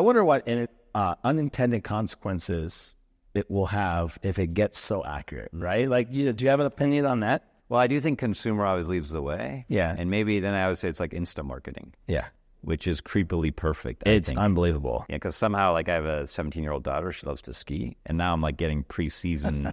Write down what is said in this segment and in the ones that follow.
I wonder what unintended consequences it will have if it gets so accurate, right? Like, do you have an opinion on that? Well, I do think consumer always leads the way. Yeah. And maybe then I would say it's like Insta marketing. Yeah. Which is creepily perfect. It's unbelievable. Yeah, because somehow, like, I have a 17-year-old daughter. She loves to ski. And now I'm, like, getting pre-season,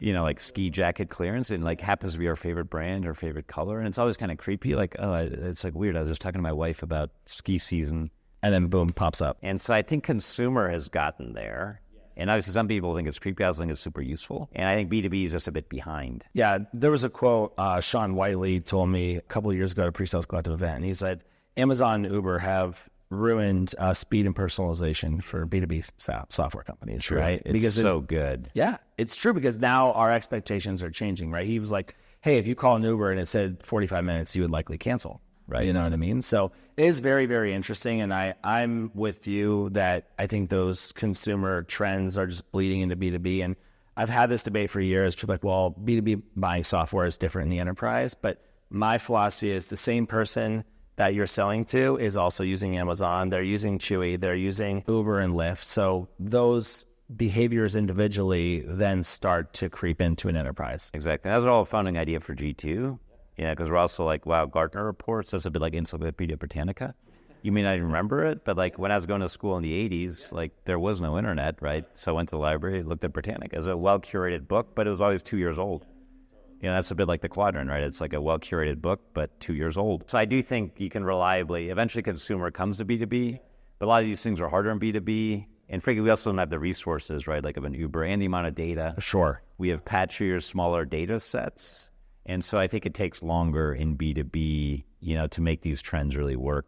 like, ski jacket clearance. And, like, happens to be our favorite brand, our favorite color. And it's always kind of creepy. Like, it's, like, weird. I was just talking to my wife about ski season. And then, boom, pops up. And so I think consumer has gotten there. And obviously some people think it's creepy. I also think it's super useful. And I think B2B is just a bit behind. Yeah, there was a quote Sean Whiteley told me a couple of years ago at a pre-sales collective event. And he said, Amazon and Uber have ruined speed and personalization for B2B software companies, True. Right? It's because so good. Yeah, it's true because now our expectations are changing, right? He was like, hey, if you call an Uber and it said 45 minutes, you would likely cancel. Right. You know what I mean? So it is very, very interesting. And I'm with you that I think those consumer trends are just bleeding into B2B. And I've had this debate for years. People are like, well, B2B buying software is different in the enterprise. But my philosophy is the same person that you're selling to is also using Amazon. They're using Chewy. They're using Uber and Lyft. So those behaviors individually then start to creep into an enterprise. Exactly. That's all a founding idea for G2. Yeah, because we're also like, wow, Gartner reports. That's a bit like Encyclopedia Britannica. You may not even remember it, but like when I was going to school in the 80s, like there was no internet, right? So I went to the library, looked at Britannica. It was a well-curated book, but it was always 2 years old. That's a bit like the Quadrant, right? It's like a well-curated book, but 2 years old. So I do think you can reliably, eventually consumer comes to B2B, but a lot of these things are harder in B2B. And frankly, we also don't have the resources, right? Like of an Uber and the amount of data. Sure. We have patchier, smaller data sets. And so I think it takes longer in B2B, to make these trends really work.